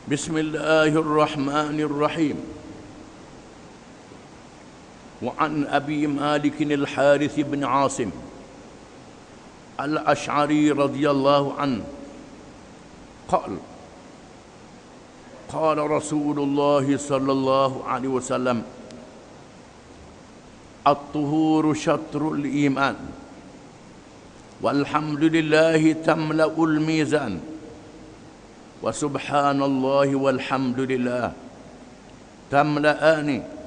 Bismillahirrahmanirrahim. Wa an Abi Malik al-Harith bin Asim al-Ash'ari radhiyallahu an qala qala Rasulullah sallallahu alaihi wasallam at-tuhuru syatrul iman walhamdulillahi tamla'ul mizan wa subhanallahi walhamdulillah tamla'ani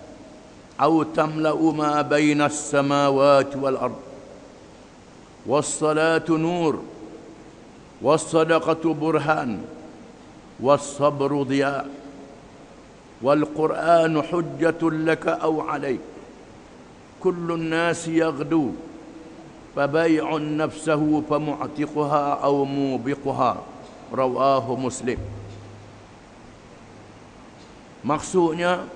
أو تملأ ما بين السماوات والأرض والصلاة نور والصدقة برهان والصبر ضياء والقرآن حجة لك أو عليك كل الناس يغدو فبيع نفسه فمعتقها أو موبقها رواه مسلم. Maksudnya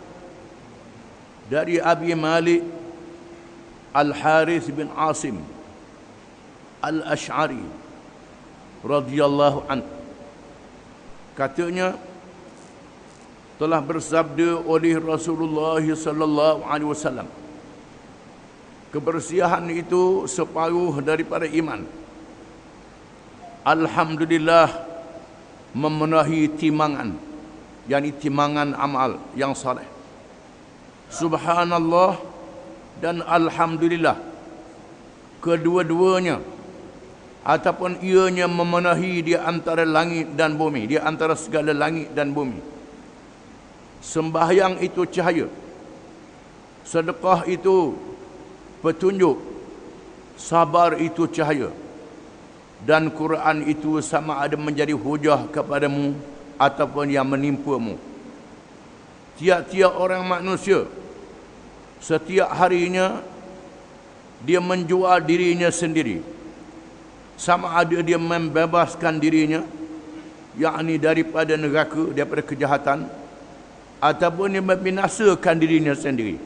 dari Abi Malik Al-Harith bin Asim Al-Ash'ari radhiyallahu anhu, katanya telah bersabda oleh Rasulullah sallallahu alaihi wasallam, kebersihan itu separuh daripada iman. Alhamdulillah memenuhi timangan, yakni timangan amal yang saleh. Subhanallah dan alhamdulillah, kedua-duanya ataupun ianya memenuhi di antara langit dan bumi, di antara segala langit dan bumi. Sembahyang itu cahaya, sedekah itu petunjuk, sabar itu cahaya, dan Quran itu sama ada menjadi hujah kepadamu ataupun yang menimpamu. Tiap-tiap orang manusia setiap harinya dia menjual dirinya sendiri, sama ada dia membebaskan dirinya, yakni daripada neraka, daripada kejahatan, ataupun dia membinasakan dirinya sendiri.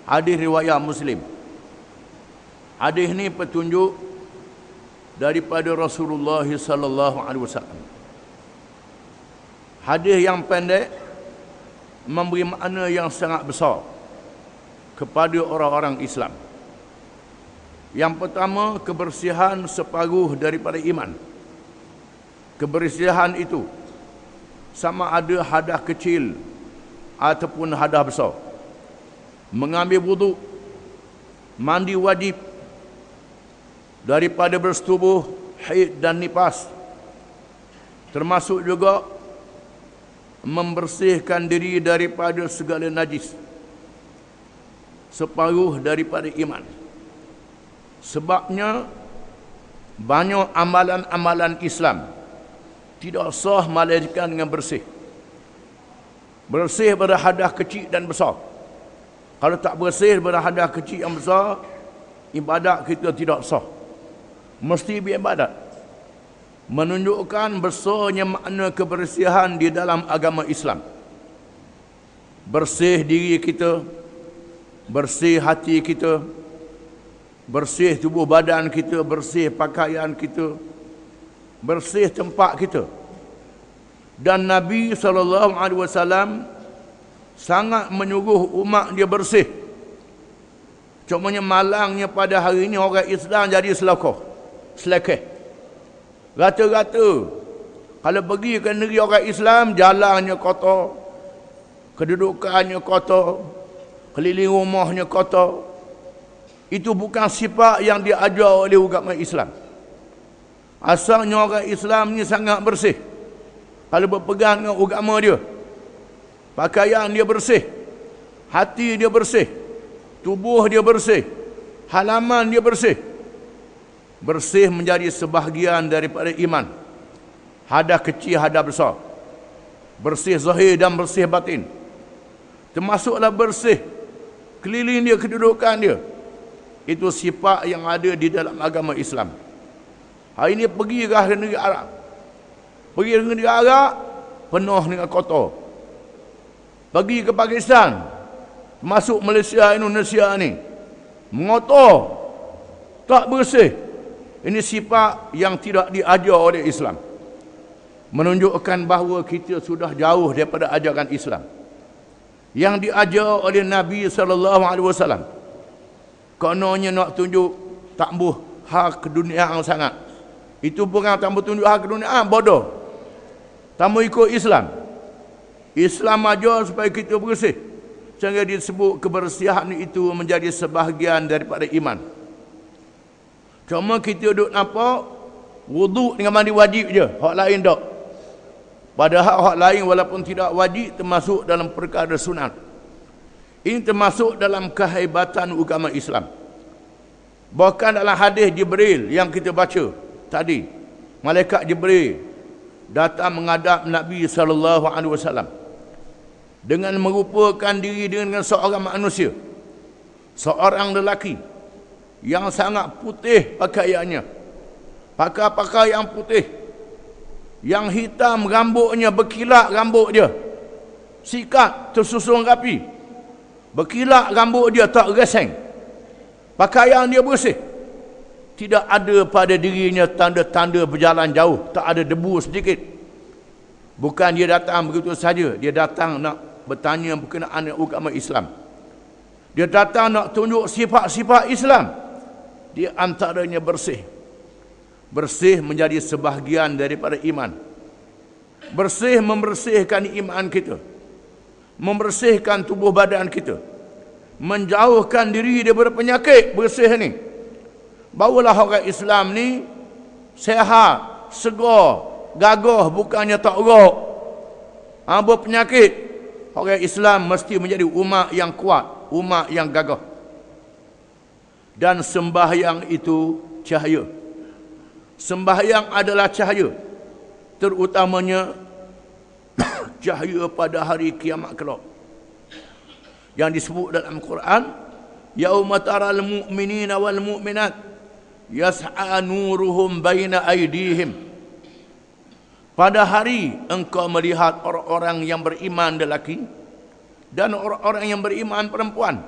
Hadis riwayat Muslim. Hadis ini petunjuk daripada Rasulullah sallallahu alaihi wasallam. Hadis yang pendek memberi makna yang sangat besar kepada orang-orang Islam. Yang pertama, kebersihan separuh daripada iman. Kebersihan itu sama ada hadas kecil ataupun hadas besar. Mengambil wuduk, mandi wajib daripada bersetubuh haid dan nifas, termasuk juga membersihkan diri daripada segala najis, separuh daripada iman. Sebabnya banyak amalan-amalan Islam tidak sah melainkan dengan bersih. Bersih pada hadas kecil dan besar. Kalau tak bersih pada hadas kecil dan besar, ibadat kita tidak sah. Mesti beribadat. Menunjukkan besarnya makna kebersihan di dalam agama Islam. Bersih diri kita, bersih hati kita, bersih tubuh badan kita, bersih pakaian kita, bersih tempat kita. Dan Nabi SAW sangat menyuruh umat dia bersih. Cumanya malangnya pada hari ini orang Islam jadi selekeh. Rata-rata kalau pergi ke negeri orang Islam, jalannya kotor, kedudukannya kotor, keliling rumahnya kotor. Itu bukan sifat yang diajar oleh agama Islam. Asalnya orang Islam ni sangat bersih. Kalau berpegang dengan agama dia, pakaian dia bersih, hati dia bersih, tubuh dia bersih, halaman dia bersih. Bersih menjadi sebahagian daripada iman. Hadas kecil, hadas besar. Bersih zahir dan bersih batin. Termasuklah bersih keliling dia, kedudukan dia. Itu sifat yang ada di dalam agama Islam. Hari ini pergi ke negeri Arab. Pergi ke negeri Arab, penuh dengan kotor. Pergi ke Pakistan, masuk Malaysia, Indonesia ni, mengotor, tak bersih. Ini sifat yang tidak diajar oleh Islam. menunjukkan bahawa kita sudah jauh daripada ajaran Islam yang diajar oleh Nabi SAW. Kononnya nak tunjuk tambuh hak keduniaan sangat. Itu bukan tambuh tunjuk hak keduniaan, bodoh. Tamu ikut Islam. Islam ajar supaya kita bersih. Sehingga disebut kebersihan itu menjadi sebahagian daripada iman. Cuma kita duduk nampak wuduk dengan mandi wajib je, hak lain tak. Padahal hak lain walaupun tidak wajib termasuk dalam perkara sunat. Ini termasuk dalam kehebatan agama Islam. Bahkan dalam hadis Jibril yang kita baca tadi, malaikat Jibril datang menghadap Nabi SAW dengan merupakan diri dengan seorang manusia, seorang lelaki yang sangat putih pakaiannya, pakai pakaian putih, yang hitam rambutnya, berkilat rambut dia, sikat tersusun rapi, berkilat rambut dia tak reseng, pakaian dia bersih, tidak ada pada dirinya tanda-tanda berjalan jauh, tak ada debu sedikit. Bukan dia datang begitu saja, dia datang nak bertanya berkenaan agama Islam, dia datang nak tunjuk sifat-sifat Islam. Di antaranya bersih. Bersih menjadi sebahagian daripada iman. Bersih membersihkan iman kita, membersihkan tubuh badan kita, menjauhkan diri daripada penyakit. Bersih ni, barulah orang Islam ni sehat, segar, gagah, bukannya tak rok, berpenyakit. Orang Islam mesti menjadi umat yang kuat, umat yang gagah. Dan sembahyang itu cahaya. Sembahyang adalah cahaya, terutamanya cahaya pada hari kiamat kelak, yang disebut dalam Quran, yauma taral mu'minina wal mu'minat yas'a nuruhum baina aydihim. Pada hari engkau melihat orang-orang yang beriman lelaki dan orang-orang yang beriman perempuan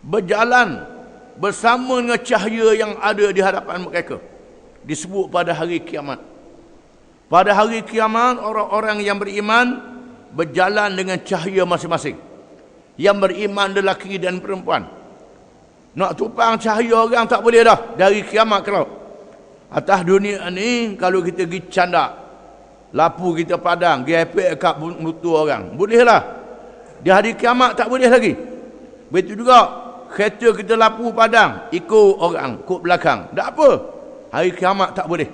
berjalan bersama dengan cahaya yang ada di hadapan mereka. Disebut pada hari kiamat. Pada hari kiamat, orang-orang yang beriman berjalan dengan cahaya masing-masing. Yang beriman lelaki dan perempuan. Nak tupang cahaya orang tak boleh dah dari kiamat kelak. Atas dunia ni, kalau kita pergi candak, lapu kita padang, gepek kat mutu orang, bolehlah. Di hari kiamat tak boleh lagi. Begitu juga kereta kita lapu padang, ikut orang, ikut belakang, tak apa. Hari kiamat tak boleh.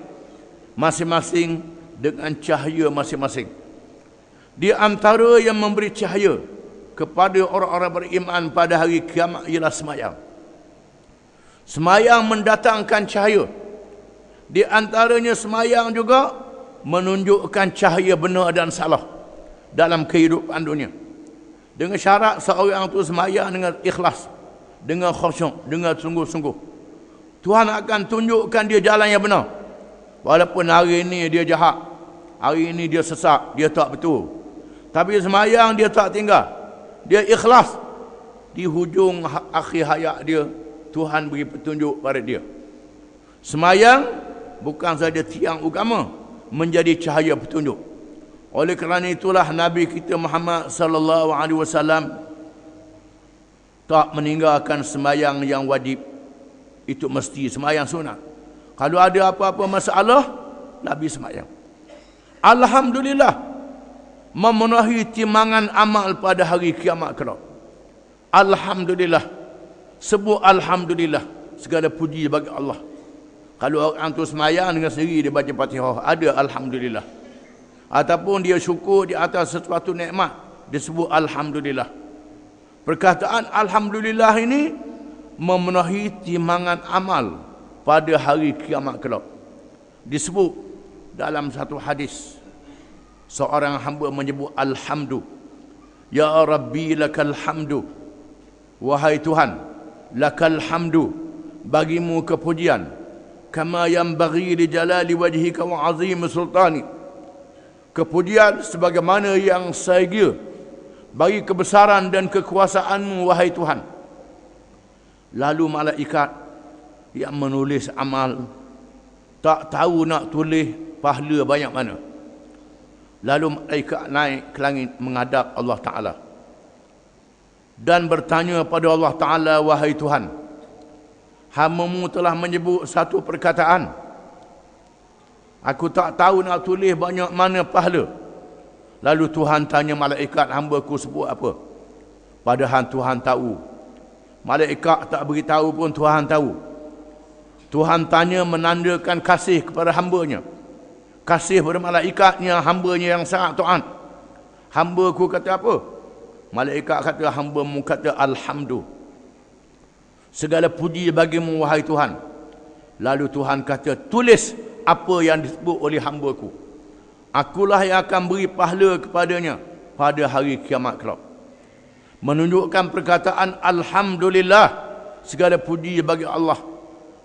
Masing-masing dengan cahaya masing-masing. Di antara yang memberi cahaya kepada orang-orang beriman pada hari kiamat ialah semayang. Semayang mendatangkan cahaya. Di antaranya semayang juga menunjukkan cahaya benar dan salah dalam kehidupan dunia. Dengan syarat seorang itu semayang dengan ikhlas, dengan khusyuk, dengan sungguh-sungguh. Tuhan akan tunjukkan dia jalan yang benar. Walaupun hari ini dia jahat, hari ini dia sesat, dia tak betul, tapi semayang dia tak tinggal, dia ikhlas. Di hujung akhir hayat dia, Tuhan beri petunjuk pada dia. Semayang bukan saja tiang agama, menjadi cahaya petunjuk. Oleh kerana itulah Nabi kita Muhammad sallallahu alaihi wasallam tak meninggalkan semayang yang wajib. Itu mesti semayang sunat. Kalau ada apa-apa masalah, Nabi semayang. Alhamdulillah, memenuhi timbangan amal pada hari kiamat kelak. Alhamdulillah. Sebut Alhamdulillah. Segala puji bagi Allah. Kalau orang tu semayang dengan sendiri dia baca Fatihah, ada Alhamdulillah. Ataupun dia syukur di atas sesuatu nikmat, dia sebut Alhamdulillah. Perkataan Alhamdulillah ini memenuhi timbangan amal pada hari kiamat kelak. Disebut dalam satu hadis, seorang hamba menyebut Alhamdu. Ya Rabbi lakal hamdu. Wahai Tuhan, lakal hamdu, bagimu kepujian. Kama yanbaghi li jalali wajhika wa azim sultani. Kepujian sebagaimana yang segia bagi kebesaran dan kekuasaanmu, wahai Tuhan. Lalu malaikat yang menulis amal tak tahu nak tulis pahala banyak mana. Lalu malaikat naik ke langit menghadap Allah Ta'ala dan bertanya pada Allah Ta'ala, wahai Tuhan, hamba-Mu telah menyebut satu perkataan. Aku tak tahu nak tulis banyak mana pahala. Lalu Tuhan tanya malaikat, hamba-Ku sebut apa? Padahal Tuhan tahu. Malaikat tak beritahu pun Tuhan tahu. Tuhan tanya menandakan kasih kepada hamba-Nya. Kasih pada malaikatnya, hamba-Nya yang sangat taat. Hamba-Ku kata apa? Malaikat kata, hamba-Mu kata alhamdulillah. Segala puji bagi-Mu wahai Tuhan. Lalu Tuhan kata, tulis apa yang disebut oleh hamba-Ku. Akulah yang akan beri pahala kepadanya pada hari kiamat kelak. Menunjukkan perkataan alhamdulillah, segala puji bagi Allah,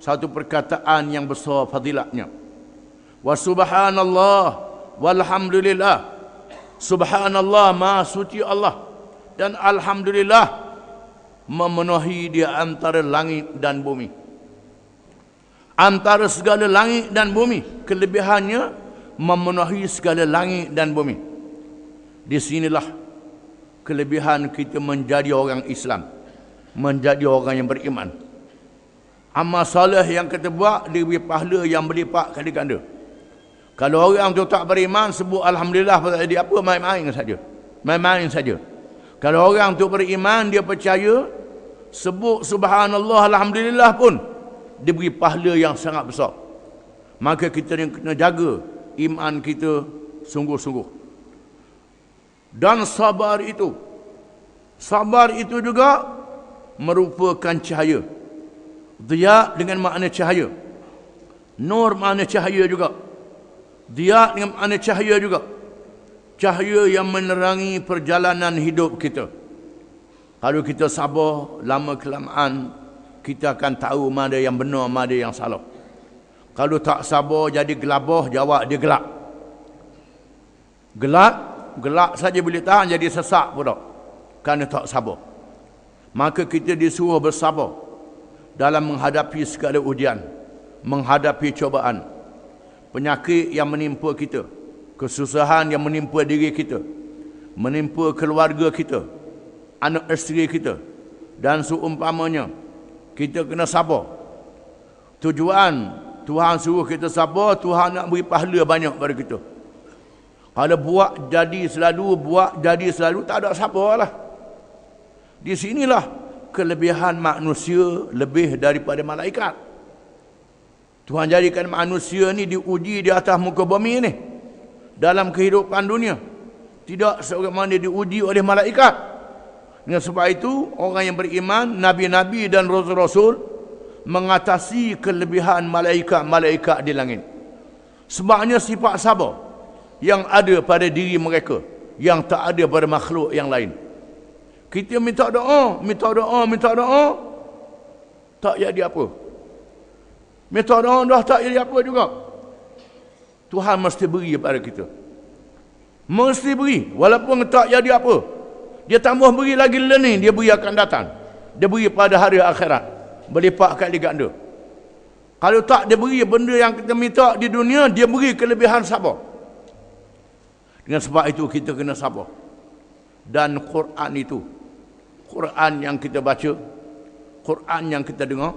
satu perkataan yang besar fadilatnya. Wa subhanallah walhamdulillah, subhanallah maha suci Allah, dan alhamdulillah memenuhi di antara langit dan bumi. Antara segala langit dan bumi, kelebihannya memenuhi segala langit dan bumi. Di sinilah kelebihan kita menjadi orang Islam, menjadi orang yang beriman. Amal soleh yang kita buat diberi pahala yang berlipat kali ganda. Kalau orang tu tak beriman, sebut alhamdulillah pada dia apa, main-main saja. Main-main saja. Kalau orang tu beriman, dia percaya, sebut subhanallah alhamdulillah pun diberi pahala yang sangat besar. Maka kita kena jaga iman kita sungguh-sungguh. Dan sabar itu juga merupakan cahaya. Dia dengan makna cahaya. Nur makna cahaya juga. Dia dengan makna cahaya juga. Cahaya yang menerangi perjalanan hidup kita. Kalau kita sabar, lama kelamaan kita akan tahu mana yang benar, mana yang salah. Kalau tak sabar, jadi gelabah, jawab dia gelap. Gelap saja boleh tahan, jadi sesak pula kerana tak sabar. Maka kita disuruh bersabar dalam menghadapi segala ujian, menghadapi cobaan, penyakit yang menimpa kita, kesusahan yang menimpa diri kita, menimpa keluarga kita, anak isteri kita dan seumpamanya. Kita kena sabar. Tujuan Tuhan suruh kita sabar, Tuhan nak beri pahala banyak pada kita. Kalau buat jadi selalu, tak ada sabarlah. Di sinilah kelebihan manusia lebih daripada malaikat. Tuhan jadikan manusia ni diuji di atas muka bumi ni, dalam kehidupan dunia. Tidak seorang mana diuji oleh malaikat. Dengan sebab itu, orang yang beriman, nabi-nabi dan rasul-rasul mengatasi kelebihan malaikat-malaikat di langit. Sebabnya sifat sabar yang ada pada diri mereka, yang tak ada pada makhluk yang lain. Kita minta doa, tak jadi apa. Minta doa dah tak jadi apa juga. Tuhan mesti beri kepada kita. Mesti beri, walaupun tak jadi apa. Dia tambah beri lagi learning, dia beri akan datang. Dia beri pada hari akhirat, berlipat kali ganda. Kalau tak dia beri benda yang kita minta di dunia, dia beri kelebihan sabar. Dengan sebab itu kita kena sabar. Dan Quran itu, Quran yang kita baca, Quran yang kita dengar,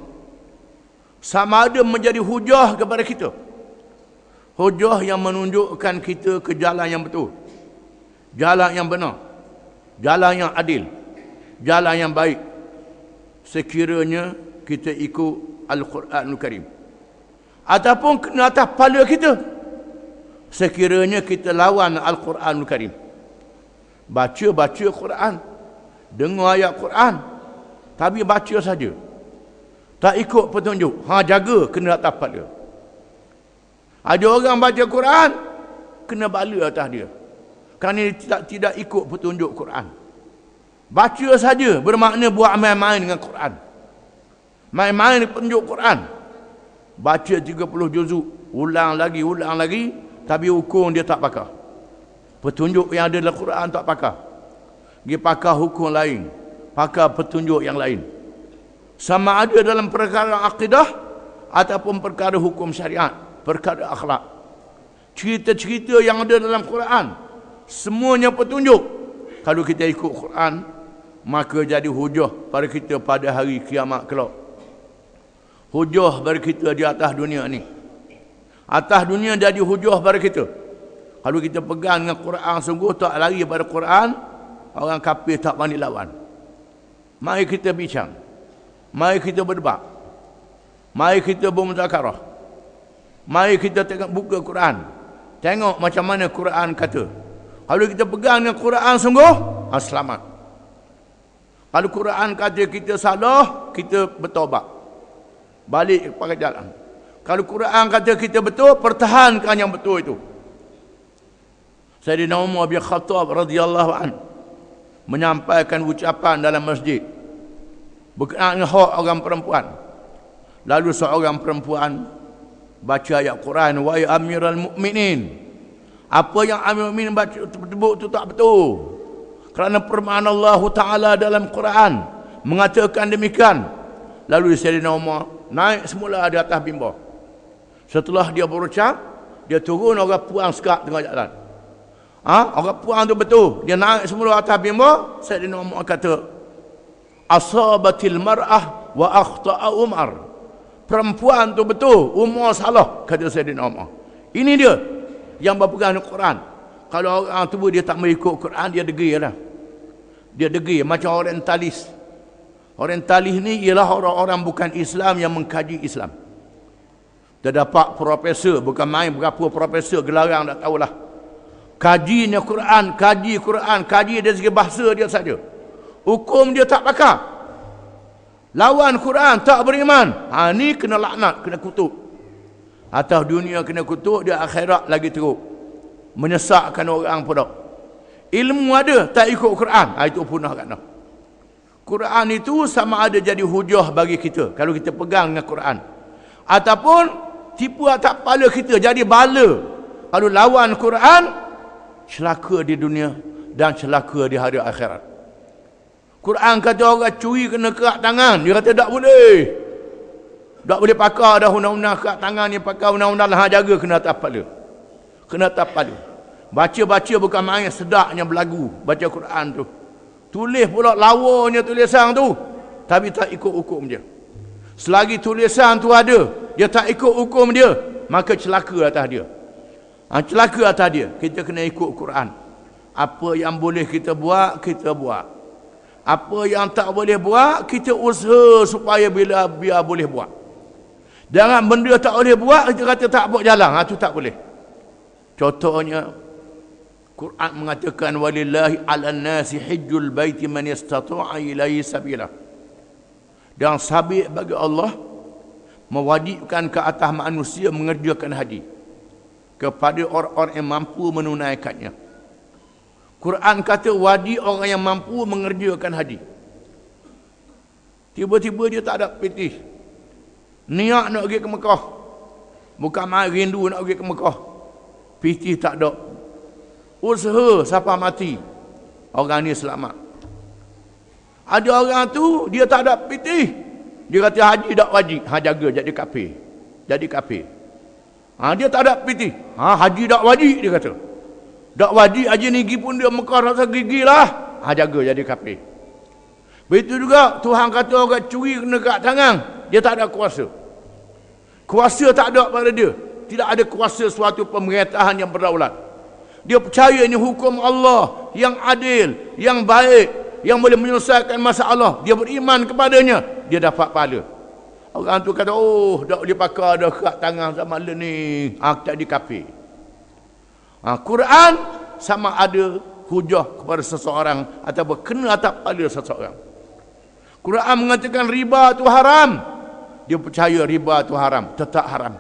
sama ada menjadi hujah kepada kita. Hujah yang menunjukkan kita ke jalan yang betul, jalan yang benar, jalan yang adil, jalan yang baik, sekiranya kita ikut Al-Quranul Karim. Ataupun kena atas kepala kita, sekiranya kita lawan Al-Quranul Karim. Baca Quran, dengar ayat Quran, tapi baca saja, tak ikut petunjuk. Jaga kena atas kepala. Ada orang baca Quran, kena bala atas dia, kerana dia tidak ikut petunjuk Quran. Baca saja bermakna buat main-main dengan Quran, main-main dengan petunjuk Quran. Baca 30 juzuk, ulang lagi, tapi hukum dia tak pakai. Petunjuk yang ada dalam Quran tak pakai. Dia pakai hukum lain, pakai petunjuk yang lain. Sama ada dalam perkara akidah ataupun perkara hukum syariat, perkara akhlak. Cerita-cerita yang ada dalam Quran semuanya petunjuk. Kalau kita ikut Quran, maka jadi hujah pada kita pada hari kiamat kelak. Hujah pada kita di atas dunia ni. Atas dunia jadi hujah pada kita. Kalau kita pegang dengan Quran sungguh, tak lari pada Quran, orang kafir tak berani lawan. Mari kita bincang. Mari kita berdebat. Mari kita bermuzakarah. Mari kita tengok buka Quran. Tengok macam mana Quran kata. Kalau kita pegang dengan Quran sungguh, selamat. Kalau Quran kata kita salah, kita bertaubat. Balik kepada jalan. Kalau Quran kata kita betul, pertahankan yang betul itu. Sayyidina Umar bin Khattab radhiyallahu anhu menyampaikan ucapan dalam masjid berkenaan dengan hak orang perempuan. Lalu seorang perempuan baca ayat Quran, wahai Amirul Mukminin, apa yang Amirul Mukminin baca tersebut itu tak betul. Kerana firman Allah Taala dalam Quran mengatakan demikian. Lalu Sayyidina Umar naik semula di atas mimbar. Setelah dia berucap, dia turun, orang puang sekat tengah jalan. Orang puang tu betul. Dia naik semula atas mimbar. Sayyidina Umar kata, asabatil mar'ah wa akhta'a Umar. Perempuan tu betul, Umar salah, kata Sayyidina Umar. Ini dia yang berpegang dengan Quran. Kalau orang tu dia tak mengikut Quran, dia degil lah. Dia degil macam orientalis. Orientalis ni ialah orang-orang bukan Islam yang mengkaji Islam. Dia dapat profesor, bukan main berapa profesor gelarang tak tahulah. Kajinya Quran, kaji dari segi bahasa dia saja. Hukum dia tak pakar. Lawan Quran, tak beriman. Ni kena laknat, kena kutuk. Atas dunia kena kutuk, dia akhirat lagi teruk. Menyesakkan orang pula. Ilmu ada, tak ikut Quran. Itu punah kat noh. Quran itu sama ada jadi hujah bagi kita kalau kita pegang dengan Quran. Ataupun tipu atas kepala kita jadi bala. Kalau lawan Quran, celaka di dunia dan celaka di hari akhirat. Quran kata orang curi kena kerak tangan. Dia kata tak boleh. Tak boleh pakar dah undang-undang kerak tangan ni, pakar undang-undang lah jaga kena atas kepala. Kena atas kepala. Baca-baca bukan main, sedaknya berlagu baca Quran tu. Tulis pula lawanya tulisan tu, tapi tak ikut hukum dia. Selagi tulisan tu ada, dia tak ikut hukum dia, maka celaka atas dia. Celaka atas dia. Kita kena ikut Quran. Apa yang boleh kita buat, kita buat. Apa yang tak boleh buat, kita usaha supaya biar boleh buat. Jangan benda tak boleh buat, kita kata tak buat jalan. Itu tak boleh. Contohnya, Quran mengatakan walillahi 'alan nasi hajjul baiti man yastata'a ilaihi sabila. Dan sabit bagi Allah mewajibkan ke atas manusia mengerjakan haji kepada orang-orang yang mampu menunaikannya. Quran kata wajib orang yang mampu mengerjakan haji. Tiba-tiba dia tak ada pitih. Niat nak pergi ke Mekah. Bukan main rindu nak pergi ke Mekah. Pitih tak ada. Usaha siapa mati, orang ni selamat. Ada orang tu dia tak ada pitih. Dia kata haji tak wajib, jaga jadi kafir. Jadi kafir. Dia tak ada pitih. Haji tak wajib dia kata. Tak wajib haji ni pergi pun dia Mekah rasa gigilah. Jaga jadi kafir. Begitu juga Tuhan kata orang curi kena kat tangan, dia tak ada kuasa. Kuasa tak ada pada dia. Tidak ada kuasa suatu pemerintahan yang berdaulat. Dia percaya ini hukum Allah yang adil, yang baik, yang boleh menyelesaikan masalah. Dia beriman kepadanya, dia dapat pahala. Orang tu kata, tak boleh pakar dah kat tangan sama ni. Tak di kafir. Quran sama ada hujah kepada seseorang ataupun kena atas kepala seseorang. Quran mengatakan riba tu haram. Dia percaya riba tu haram, tetap haram.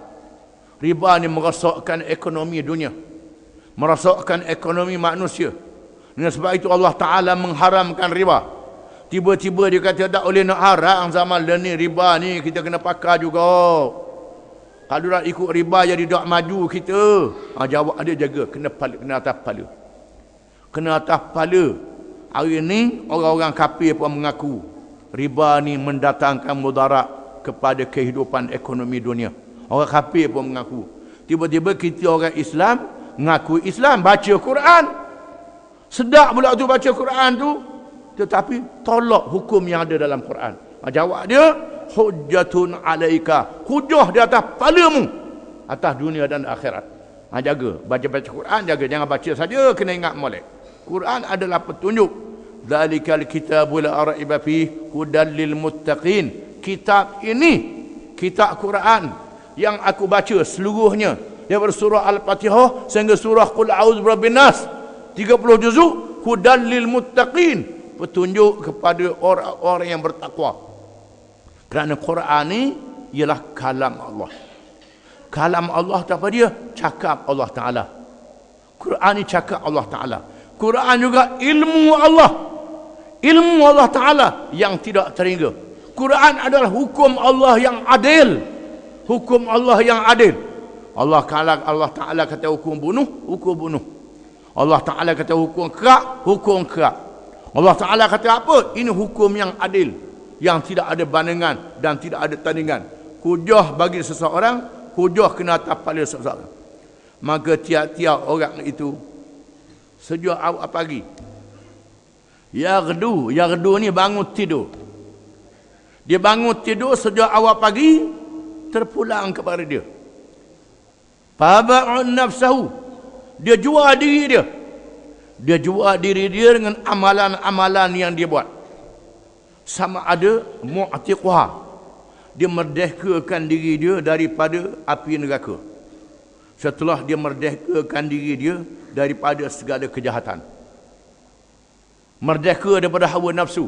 Riba ni merosakkan ekonomi dunia, merosakkan ekonomi manusia. Dengan sebab itu Allah Ta'ala mengharamkan riba. Tiba-tiba dia kata tak boleh nak haram zaman ni riba ni, kita kena pakar juga. Kalau nak ikut riba jadi tak maju kita. Jawab dia jaga, kena atas kepala. Kena atas kepala. Hari ni orang-orang kafir pun mengaku riba ni mendatangkan mudarat kepada kehidupan ekonomi dunia. Orang kafir pun mengaku. Tiba-tiba kita orang Islam ngaku Islam, baca Quran, Sedap pula tu baca Quran tu, tetapi tolak hukum yang ada dalam Quran. Jawab dia, hujjatun alaika. Hujah di atas palamu, atas dunia dan akhirat. Jaga. Baca-baca Quran, jaga. Jangan baca saja, kena ingat molek. Quran adalah petunjuk. Dzalikal kitabul la raiba fihi hudal lil muttaqin. Kitab ini, kitab Quran yang aku baca seluruhnya, daripada surah Al-Fatihah sehingga surah Qul a'udzu birabbin nas, 30 juzuk, hudal lil muttaqin, petunjuk kepada orang-orang yang bertakwa. Kerana Quran ni ialah kalam Allah. Kalam Allah tu apa dia? Cakap Allah Ta'ala. Quran ni cakap Allah Ta'ala. Quran juga ilmu Allah. Ilmu Allah Ta'ala yang tidak terhingga. Quran adalah hukum Allah yang adil. Hukum Allah yang adil. Allah Ta'ala kata hukum bunuh, hukum bunuh. Allah Ta'ala kata hukum kerak, hukum kerak. Allah Ta'ala kata apa? Ini hukum yang adil, yang tidak ada bandingan dan tidak ada tandingan. Hujah bagi seseorang, hujah kena atas kepala seseorang. Maka tiap-tiap orang itu sejak awal pagi, yaghdu ni bangun tidur. Dia bangun tidur sejak awal pagi, terpulang kepada dia. Faba'un nafsahu, dia jual diri dia. Dia jual diri dia dengan amalan-amalan yang dia buat. Sama ada mu'tiqha, dia merdekakan diri dia daripada api neraka. Setelah dia merdekakan diri dia daripada segala kejahatan. Merdeka daripada hawa nafsu.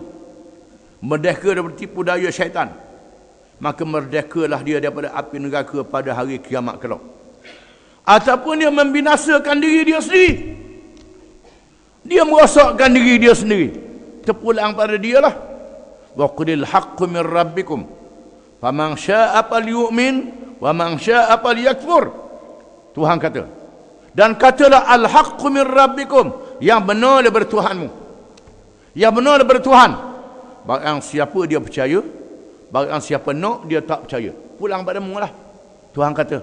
Merdeka daripada tipu daya syaitan. Maka merdekalah dia daripada api neraka pada hari kiamat kelak. Ataupun dia membinasakan diri dia sendiri. Dia merosakkan diri dia sendiri. Terpulang pada dia lah. Wa qulil haqqu min rabbikum. Faman syaa'a falyu'min wa man syaa'a falyakfur. Tuhan kata. Dan katalah al-haqqu min rabbikum. Yang benar daripada Tuhanmu. Yang benar daripada Tuhan. Barang siapa dia percaya, barang siapa nak dia tak percaya. Pulang padamu lah. Tuhan kata.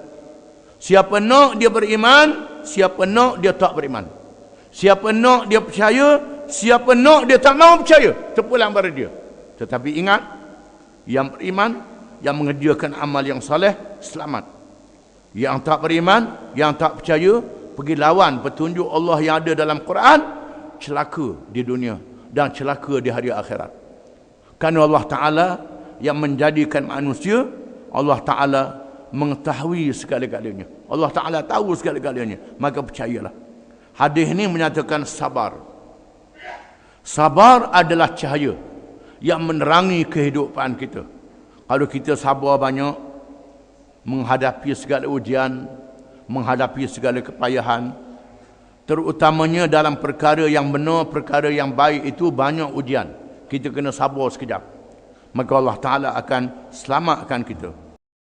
Siapa nak dia beriman, siapa nak dia tak beriman. Siapa nak dia percaya, siapa nak dia tak mau percaya. Terpulang pada dia. Tetapi ingat, yang beriman, yang mengerjakan amal yang soleh, selamat. Yang tak beriman, yang tak percaya, pergi lawan petunjuk Allah yang ada dalam Quran, celaka di dunia dan celaka di hari akhirat. Kerana Allah Ta'ala yang menjadikan manusia, Allah Ta'ala mengetahui segala-galanya. Allah Ta'ala tahu segala-galanya. Maka percayalah. Hadis ini menyatakan sabar. Sabar adalah cahaya yang menerangi kehidupan kita. Kalau kita sabar banyak, menghadapi segala ujian, menghadapi segala kepayahan, terutamanya dalam perkara yang benar, perkara yang baik itu banyak ujian. Kita kena sabar sekejap. Maka Allah Ta'ala akan selamatkan kita.